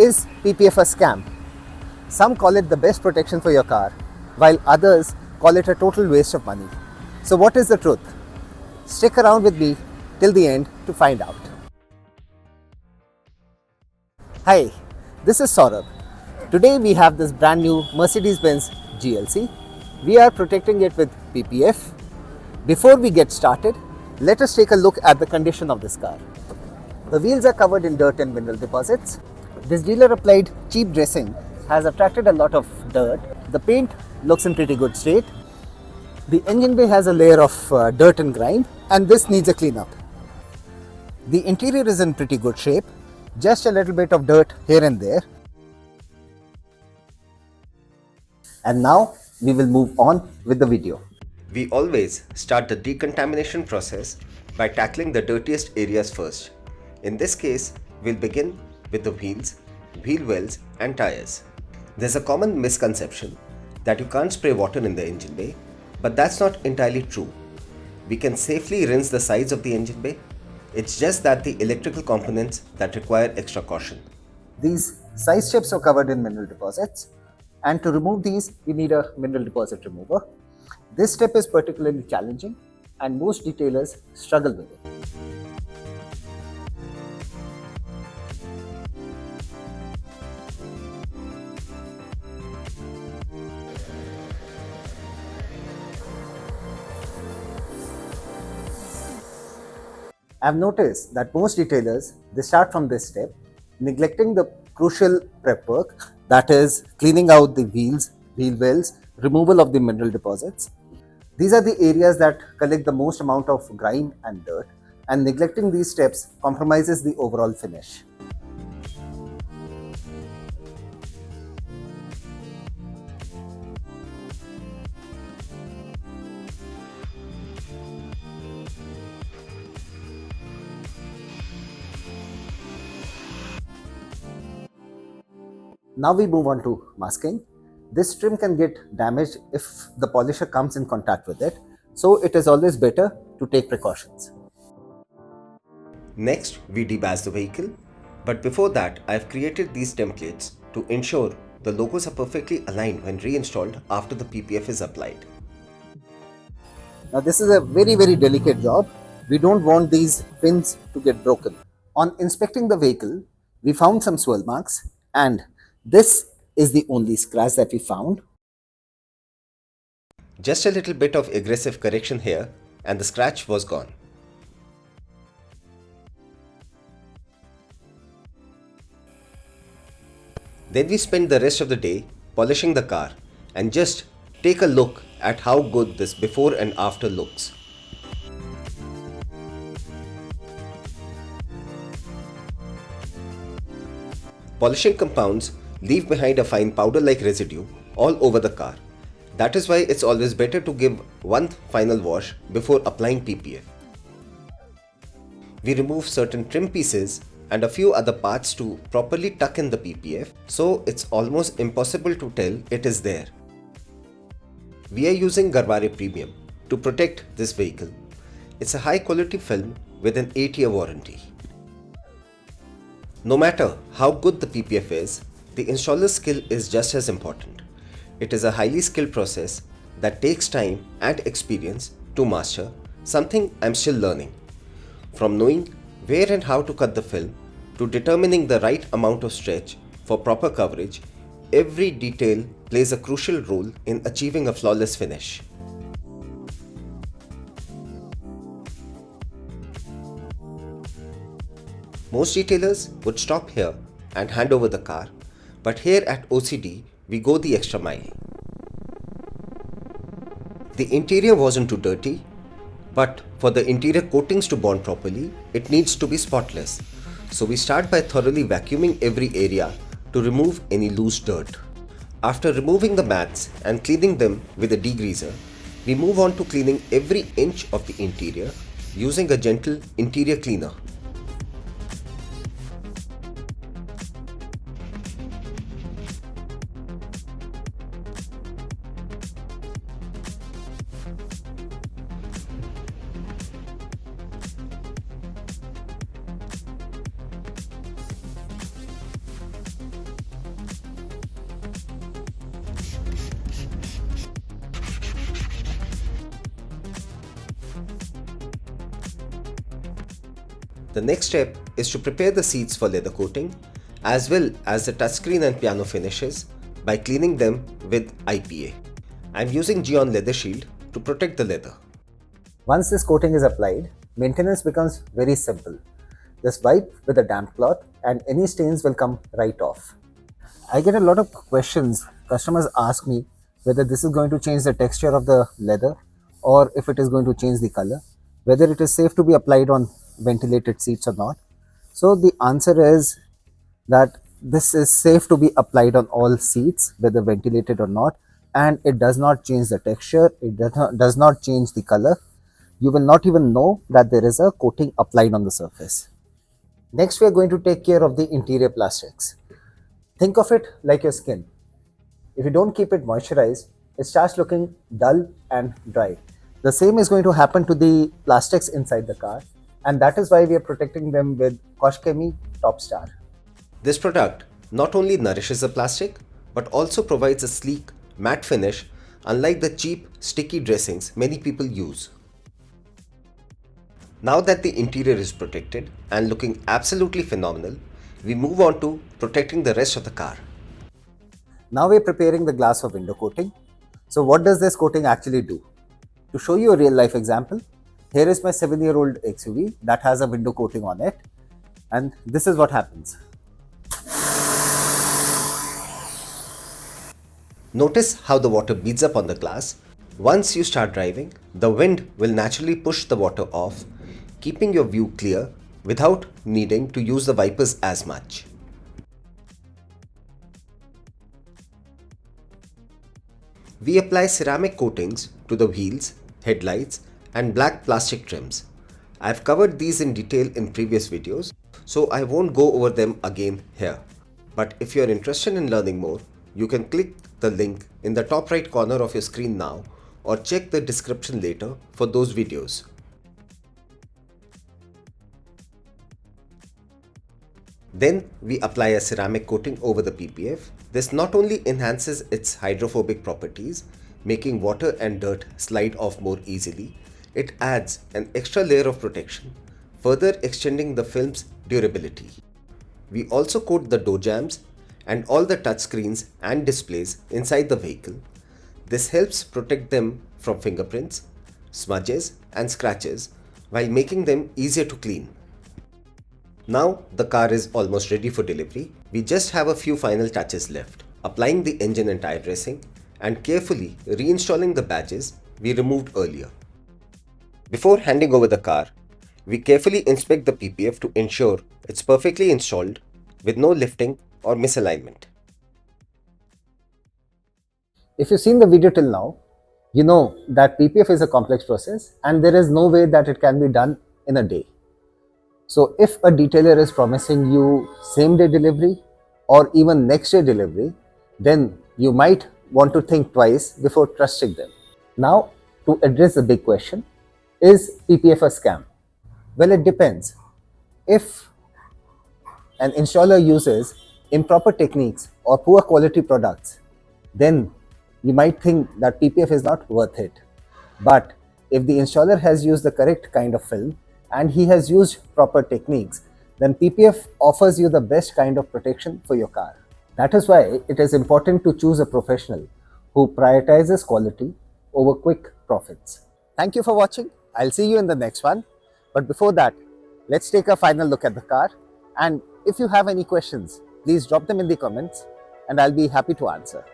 Is PPF a scam? Some call it the best protection for your car, while others call it a total waste of money. So what is the truth? Stick around with me till the end to find out. Hi, this is Saurabh. Today we have this brand new Mercedes-Benz GLC. We are protecting it with PPF. Before we get started, let us take a look at the condition of this car. The wheels are covered in dirt and mineral deposits. This dealer applied cheap dressing has attracted a lot of dirt. The paint looks in pretty good state. The engine bay has a layer of dirt and grime, and this needs a cleanup. The interior is in pretty good shape, just a little bit of dirt here and there. And now we will move on with the video. We always start the decontamination process by tackling the dirtiest areas first. In this case, we'll begin with the wheels, wheel wells and tires. There's a common misconception that you can't spray water in the engine bay, but that's not entirely true. We can safely rinse the sides of the engine bay. It's just that the electrical components that require extra caution. These side steps are covered in mineral deposits, and to remove these we need a mineral deposit remover. This step is particularly challenging and most detailers struggle with it. I've noticed that most detailers, they start from this step, neglecting the crucial prep work, that is cleaning out the wheels, wheel wells, removal of the mineral deposits. These are the areas that collect the most amount of grime and dirt, and neglecting these steps compromises the overall finish. Now we move on to masking. This trim can get damaged if the polisher comes in contact with it, so it is always better to take precautions. Next, we debadge the vehicle. But before that, I've created these templates to ensure the logos are perfectly aligned when reinstalled after the PPF is applied. Now this is a very delicate job. We don't want these pins to get broken. On inspecting the vehicle, we found some swirl marks, and this is the only scratch that we found. Just a little bit of aggressive correction here and the scratch was gone. Then we spent the rest of the day polishing the car and just take a look at how good this before and after looks. Polishing compounds leave behind a fine powder-like residue all over the car. That is why it's always better to give one final wash before applying PPF. We remove certain trim pieces and a few other parts to properly tuck in the PPF, so it's almost impossible to tell it is there. We are using Gurgaon Premium to protect this vehicle. It's a high quality film with an 8-year warranty. No matter how good the PPF is, the installer's skill is just as important. It is a highly skilled process that takes time and experience to master, something I'm still learning. From knowing where and how to cut the film to determining the right amount of stretch for proper coverage, every detail plays a crucial role in achieving a flawless finish. Most retailers would stop here and hand over the car, but here at OCD, we go the extra mile. The interior wasn't too dirty, but for the interior coatings to bond properly, it needs to be spotless. So we start by thoroughly vacuuming every area to remove any loose dirt. After removing the mats and cleaning them with a degreaser, we move on to cleaning every inch of the interior using a gentle interior cleaner. The next step is to prepare the seats for leather coating as well as the touchscreen and piano finishes by cleaning them with IPA. I am using Geon Leather Shield to protect the leather. Once this coating is applied, maintenance becomes very simple. Just wipe with a damp cloth and any stains will come right off. I get a lot of questions. Customers ask me whether this is going to change the texture of the leather or if it is going to change the color, whether it is safe to be applied on ventilated seats or not. So the answer is that this is safe to be applied on all seats, whether ventilated or not, and it does not change the texture, it does not change the color. You will not even know that there is a coating applied on the surface. Next, we are going to take care of the interior plastics. Think of it like your skin. If you don't keep it moisturized, it starts looking dull and dry. The same is going to happen to the plastics inside the car, and that is why we are protecting them with Koshkemi Top Star. This product not only nourishes the plastic but also provides a sleek, matte finish unlike the cheap, sticky dressings many people use. Now that the interior is protected and looking absolutely phenomenal, we move on to protecting the rest of the car. Now we are preparing the glass for window coating. So what does this coating actually do? To show you a real life example, here is my 7-year-old XUV that has a window coating on it, and this is what happens. Notice how the water beads up on the glass. Once you start driving, the wind will naturally push the water off, keeping your view clear without needing to use the wipers as much. We apply ceramic coatings to the wheels, headlights, and black plastic trims. I've covered these in detail in previous videos, so I won't go over them again here. But if you're interested in learning more, you can click the link in the top right corner of your screen now or check the description later for those videos. Then we apply a ceramic coating over the PPF. This not only enhances its hydrophobic properties, making water and dirt slide off more easily, it adds an extra layer of protection, further extending the film's durability. We also coat the door jambs and all the touchscreens and displays inside the vehicle. This helps protect them from fingerprints, smudges and scratches while making them easier to clean. Now the car is almost ready for delivery. We just have a few final touches left, applying the engine and tire dressing and carefully reinstalling the badges we removed earlier. Before handing over the car, we carefully inspect the PPF to ensure it's perfectly installed with no lifting or misalignment. If you've seen the video till now, you know that PPF is a complex process and there is no way that it can be done in a day. So if a detailer is promising you same day delivery or even next day delivery, then you might want to think twice before trusting them. Now, to address the big question, is PPF a scam? Well, it depends. If an installer uses improper techniques or poor quality products, then you might think that PPF is not worth it. But if the installer has used the correct kind of film and he has used proper techniques, then PPF offers you the best kind of protection for your car. That is why it is important to choose a professional who prioritizes quality over quick profits. Thank you for watching. I'll see you in the next one. But before that, let's take a final look at the car. And if you have any questions, please drop them in the comments and I'll be happy to answer.